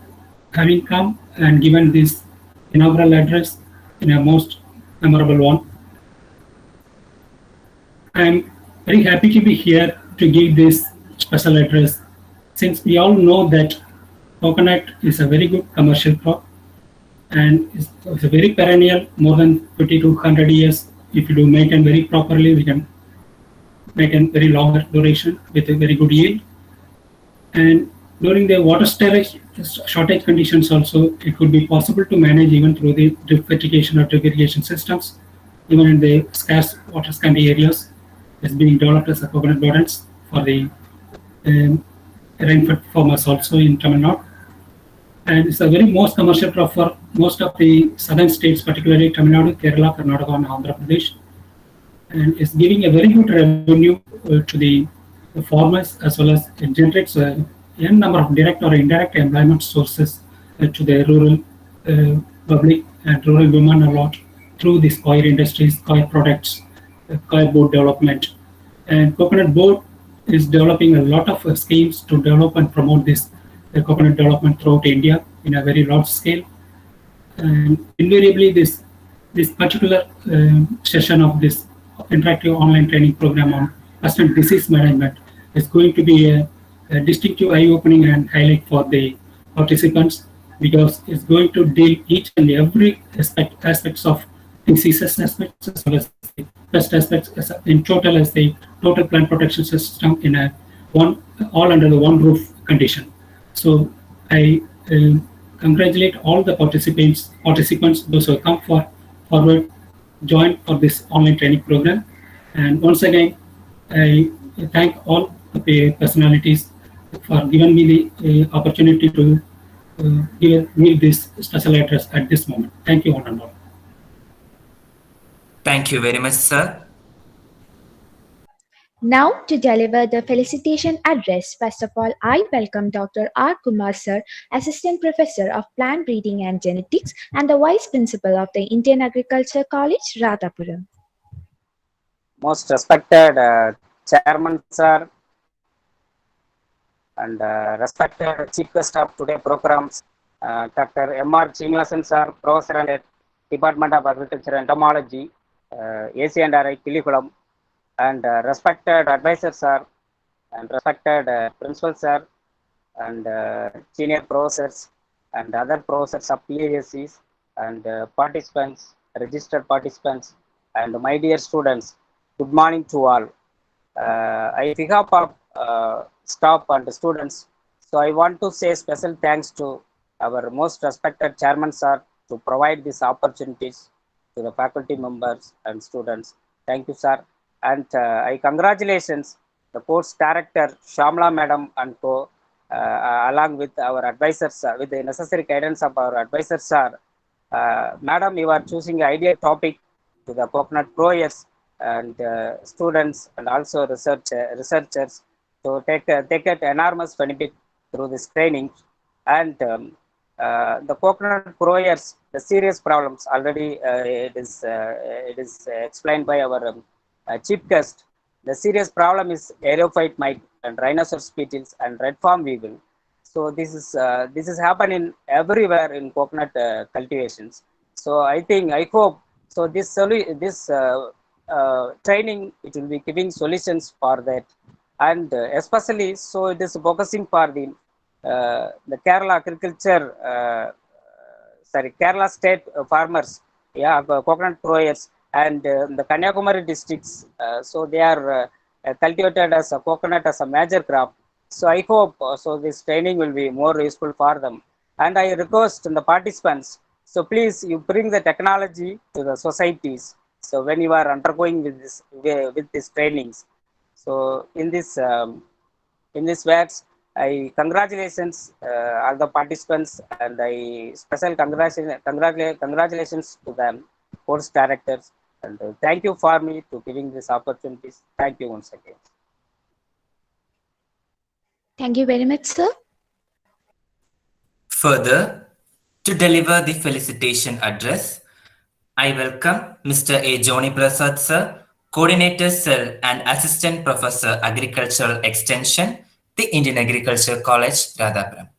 having come and given this inaugural address in a most memorable one. I'm very happy to be here to give this special address, since we all know that coconut is a very good commercial crop and it's a very perennial, more than 50 to 100 years. If you do maintain very properly, we can maintain very longer duration with a very good yield. And during the water shortage conditions also, it could be possible to manage even through the drip irrigation or drip irrigation systems, even in the scarce water scanty areas. Is being developed as a coconut gardens for the rainfed farmers also in Tamil Nadu. And it's a very most commercial crop for most of the southern states, particularly Tamil Nadu, Kerala, Karnataka, and Andhra Pradesh. And it's giving a very good revenue to the farmers, as well as it generates a number of direct or indirect employment sources to the rural public and rural women a lot through these coir industries, coir products, coir board development. And Coconut Board is developing a lot of schemes to develop and promote this coconut development throughout India in a very large scale. And invariably, this particular session of this interactive online training program on Pest and Disease Management is going to be a distinctive eye-opening and highlight for the participants, because it's going to deal each and every aspects of diseases aspects, as well as the pest aspects in total, as the total plant protection system in a all under the one roof condition. So I congratulate all the participants, those who have come forward, join for this online training program. And once again, I thank all the personalities for giving me the opportunity to give this special address at this moment. Thank you, one and all. Thank you very much, sir. Now, to deliver the felicitation address, first of all, I welcome Dr. R. Kumar sir, Assistant Professor of Plant Breeding and Genetics and the Vice Principal of the Indian Agriculture College, Radhapuram. Most respected Chairman sir and respected Chief Guest of today programs, Dr. M.R. Srinivasan sir, Professor at Department of Agriculture and Entomology, ACNR Curriculum, and respected advisor sir, and respected principal sir, and senior professors, and other professors of PASCs, and participants, registered participants, and my dear students, good morning to all. I pick up staff and students, so I want to say special thanks to our most respected chairman sir to provide these opportunities to the faculty members and students. Thank you, sir. And I congratulations the course director Shamla madam and co, along with our advisors, with the necessary guidance of our advisors, sir. Madam, you are choosing an ideal topic to the coconut growers and students and also researchers to take an enormous benefit through this training. And the coconut growers, the serious problems already it is explained by our chief guest. The serious problem is aerophyte mite and rhinoceros beetles and red farm weevil. So this is happening everywhere in coconut cultivations. So I hope so. This training, it will be giving solutions for that, and especially so it is focusing for the Kerala agriculture, Kerala state farmers, yeah, coconut growers, and the Kanyakumari districts. So they are cultivated as a coconut as a major crop. So I hope so this training will be more useful for them. And I request the participants, so please you bring the technology to the societies. So when you are undergoing with these trainings, so in this works, I congratulations all the participants, and I special congratulations to them course directors, and thank you for me to giving these opportunities. Thank you once again. Thank you very much, sir. Further, to deliver the felicitation address, I welcome Mr. A. Joni Prasad, sir, Coordinator Cell and Assistant Professor Agricultural Extension, the Indian Agriculture College, Radhapuram.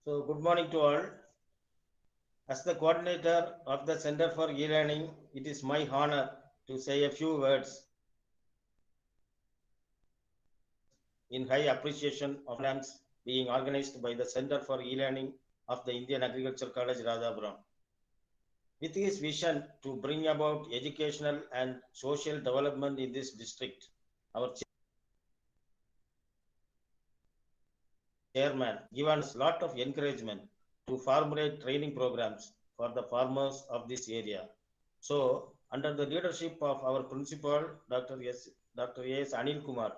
So, good morning to all. As the coordinator of the Center for E-Learning, it is my honor to say a few words in high appreciation of programs being organized by the Center for E-Learning of the Indian Agriculture College, Radhapuram. With his vision to bring about educational and social development in this district, our chairman given us a lot of encouragement to formulate training programs for the farmers of this area. So, under the leadership of our principal, Dr. A.S. Anil Kumar,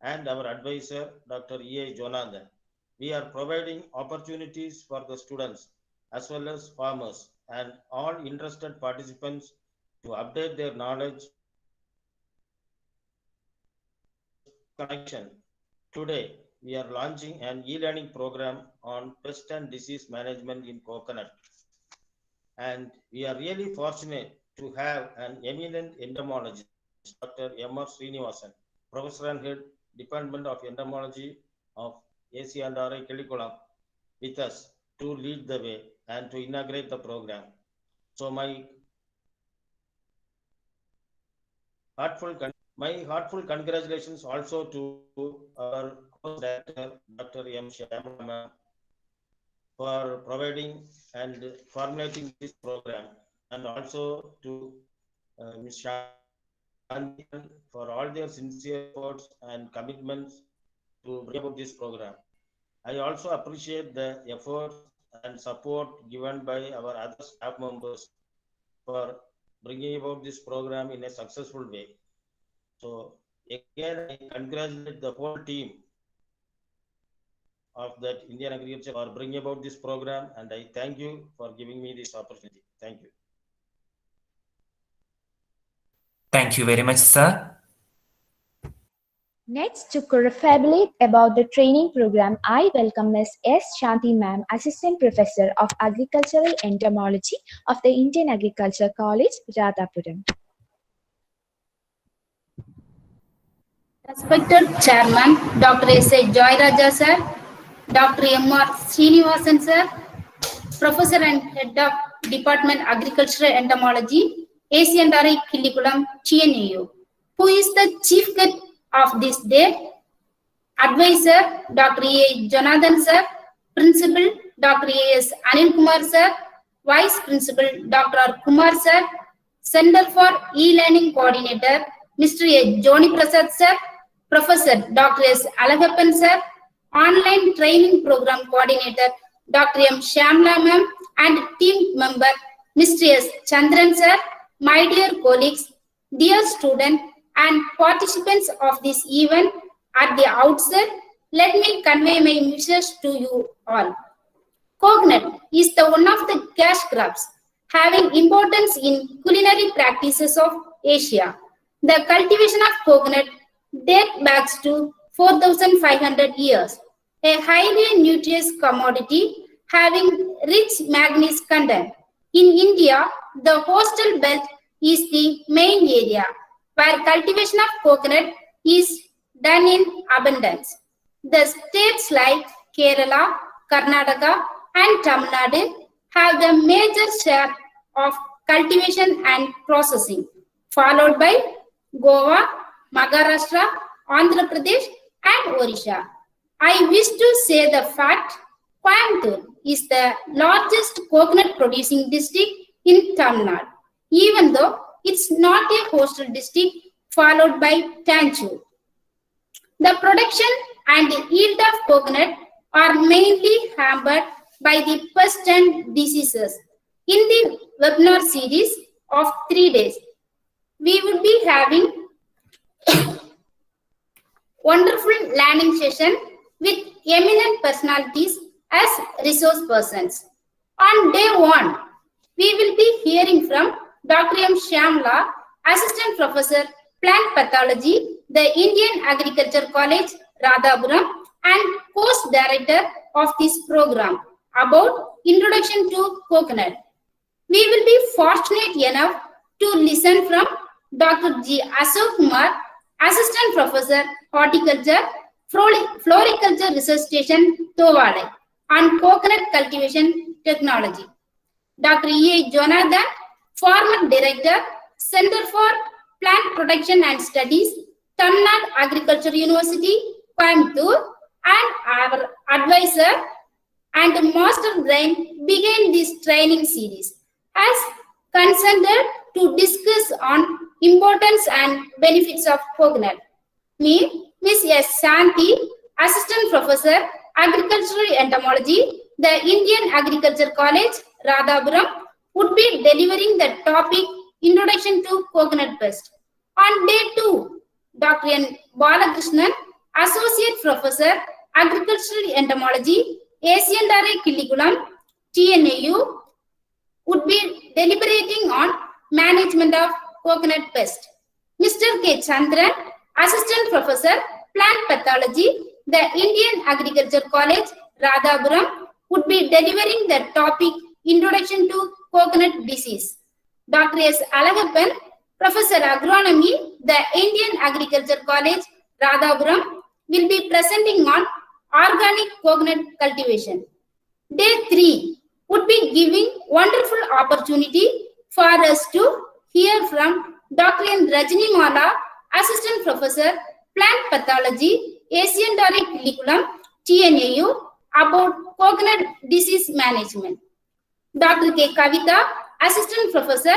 and our advisor, Dr. E.A. Jonathan, we are providing opportunities for the students as well as farmers and all interested participants to update their knowledge connection. Today, we are launching an e-learning program on pest and disease management in coconut. And we are really fortunate to have an eminent entomologist, Dr. M.R. Srinivasan, Professor and Head, Department of Entomology of AC&RI Kelikulam, with us to lead the way and to inaugurate the program. So my heartful congratulations also to our course director, Dr. M. Shyamla, for providing and formulating this program, and also to Ms. Shanti for all their sincere efforts and commitments to bring about this program. I also appreciate the efforts and support given by our other staff members for bringing about this program in a successful way. So again, I congratulate the whole team of that Indian Agriculture for bringing about this program, and I thank you for giving me this opportunity. Thank you. Thank you very much, sir. Next, to confabulate about the training program, I welcome Ms. S. Shanti Ma'am, Assistant Professor of Agricultural Entomology of the Indian Agriculture College, Radhapuram. Respected Chairman, Dr. S.A. Joyraja sir, Dr. M.R. Srinivasan sir, Professor and Head of Department Agricultural Entomology, AC&RI Kilikulam, TNAU, who is the Chief Guest of this day, Advisor, Dr. A. Jonathan sir, Principal, Dr. A.S. Anil Kumar sir, Vice Principal, Dr. R. Kumar sir, Center for E-Learning Coordinator, Mr. A. Joni Prasad sir, Professor Dr. S. Alagappan sir, Online Training Program Coordinator, Dr. M. Shyamla ma'am, and team member, Mr. S. Chandran sir, my dear colleagues, dear students and participants of this event, at the outset, let me convey my message to you all. Coconut is one of the cash crops having importance in culinary practices of Asia. The cultivation of coconut dates back to 4,500 years, a highly nutritious commodity having rich manganese content. In India, the coastal belt is the main area where cultivation of coconut is done in abundance. The states like Kerala, Karnataka, and Tamil Nadu have the major share of cultivation and processing, followed by Goa, Maharashtra, Andhra Pradesh, and Odisha. I wish to say the fact Coimbatore is the largest coconut producing district in Tamil Nadu, even though it's not a coastal district, followed by Tanjore. The production and yield of coconut are mainly hampered by the pest and diseases. In the webinar series of 3 days, we will be having wonderful learning session with eminent personalities as resource persons. On day 1, we will be hearing from Dr. M. Shyamla, Assistant Professor, Plant Pathology, the Indian Agriculture College, Radhapuram, and Course Director of this program about Introduction to Coconut. We will be fortunate enough to listen from Dr. G. Ashok Kumar, Assistant Professor, Horticulture, Floriculture Research Station, Tovale, on Coconut Cultivation Technology. Dr. E. A. Jonathan, Former Director, Center for Plant Protection and Studies, Tamil Nadu Agriculture University, Coimbatore, and our advisor and master brain began this training series as consented to discuss on importance and benefits of coconut. Me, Ms. S. Santi, Assistant Professor, Agricultural Entomology, the Indian Agriculture College, Radhapuram, would be delivering the topic Introduction to Coconut Pest. On day 2, Dr. N. Balakrishnan, Associate Professor, Agricultural Entomology, ACNRA Kilikulam, TNAU, would be deliberating on management of coconut pest. Mr. K. Chandran, Assistant Professor, Plant Pathology, the Indian Agriculture College, Radhapuram, would be delivering the topic Introduction to Coconut Disease. Dr. S. Alagappan, Professor Agronomy, the Indian Agriculture College, Radhapuram, will be presenting on organic coconut cultivation. Day 3 would be giving wonderful opportunity for us to hear from Dr. N. Rajnimala, Assistant Professor, Plant Pathology, ACNRA Kilikulam, TNAU, about coconut disease management. Dr. K. Kavita, Assistant Professor,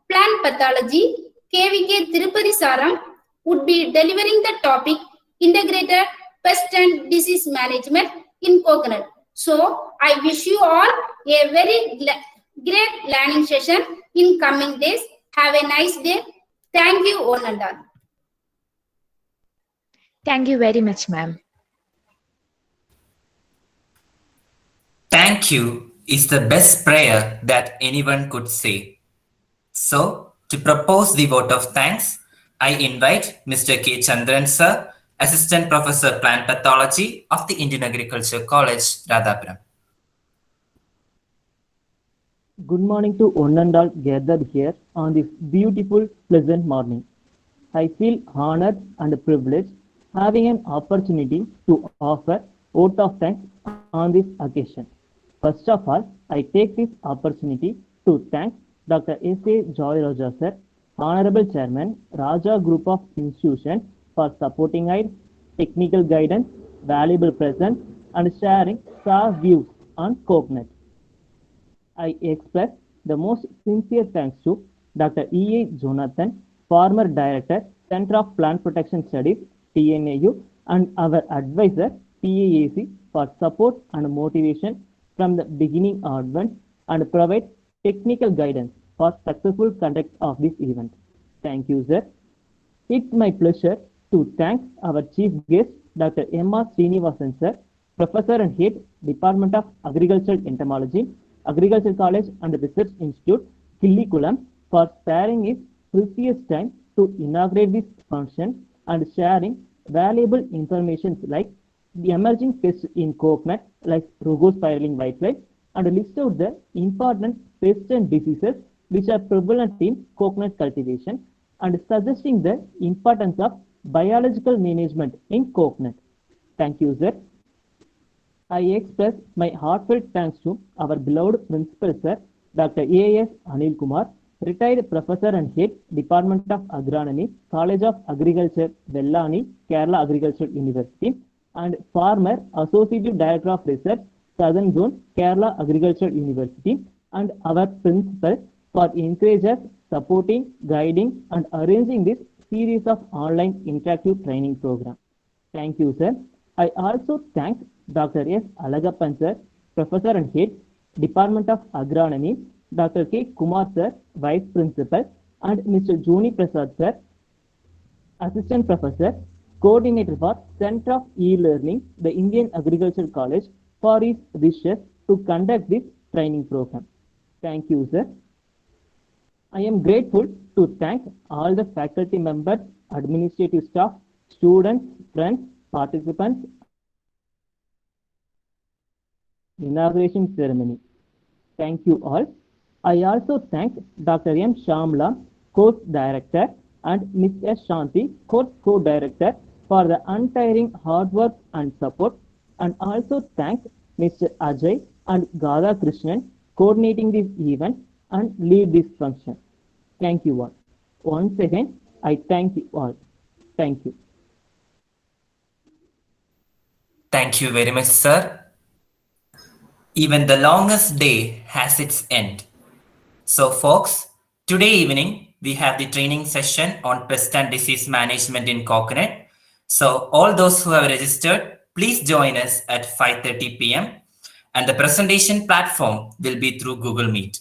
Plant Pathology, KVK Tirupati Saram, would be delivering the topic Integrated Pest and Disease Management in Coconut. So, I wish you all a very great learning session in coming days. Have a nice day. Thank you, one and all. Thank you very much, ma'am. Thank you is the best prayer that anyone could say. So, to propose the vote of thanks, I invite Mr. K. Chandran sir, Assistant Professor Plant Pathology of the Indian Agriculture College, Radhapuram. Good morning to one and all gathered here on this beautiful, pleasant morning. I feel honored and privileged having an opportunity to offer vote of thanks on this occasion. First of all, I take this opportunity to thank Dr. S.A. Joy Raja sir, Honorable Chairman, Raja Group of Institutions, for supporting guide, technical guidance, valuable presence, and sharing star views on coconut. I express the most sincere thanks to Dr. E. A. Jonathan, former Director, Center of Plant Protection Studies, TNAU, and our advisor, PAAC, for support and motivation from the beginning onwards and provide technical guidance for successful conduct of this event. Thank you, sir. It's my pleasure to thank our chief guest, Dr. M.R. Srinivasan, sir, Professor and Head, Department of Agricultural Entomology, Agriculture College and Research Institute, Kilikulam for sparing his precious time to inaugurate this function and sharing valuable information like the emerging pests in coconut like rogospiraling whitefly and list out the important pests and diseases which are prevalent in coconut cultivation and suggesting the importance of biological management in coconut. Thank you, sir. I express my heartfelt thanks to our beloved Principal Sir, Dr. A.S. Anil Kumar, retired Professor and Head, Department of Agronomy, College of Agriculture, Vellani, Kerala Agricultural University, and former Associate Director of Research, Southern Zone, Kerala Agricultural University, and our Principal for encouraging, supporting, guiding, and arranging this series of online interactive training program. Thank you, sir. I also thank Dr. S. Alagappan, sir, Professor and Head, Department of Agronomy, Dr. K. Kumar, sir, Vice Principal, and Mr. Joni Prasad, sir, Assistant Professor, Coordinator for Center of E-Learning, the Indian Agricultural College, for his wishes to conduct this training program. Thank you, sir. I am grateful to thank all the faculty members, administrative staff, students, friends, participants, inauguration ceremony. Thank you all. I also thank Dr. M. Shamla, course director, and Ms. S. Shanti, course co-director, for the untiring hard work and support, and also thank Mr. Ajay and Gada Krishnan coordinating this event and lead this function. Thank you all. Once again, I thank you all. Thank you. Thank you very much, sir. Even the longest day has its end. So, folks, today evening we have the training session on pest and disease management in coconut. So, all those who have registered, please join us at 5:30 p.m. and the presentation platform will be through Google Meet.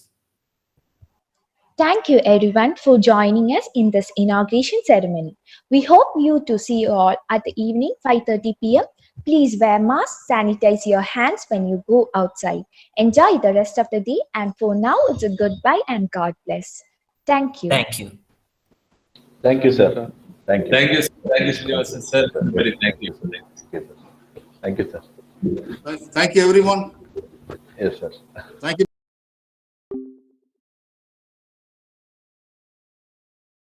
Thank you everyone for joining us in this inauguration ceremony. We hope to see you all at the evening 5:30 p.m. Please wear masks, sanitize your hands when you go outside. Enjoy the rest of the day, and for now it's a goodbye and God bless. Thank you. Thank you. Thank you, sir. Thank you. Thank you, Srinivasan sir. Very thank you for that. Thank you, sir. Thank you, everyone. Yes, sir. Thank you.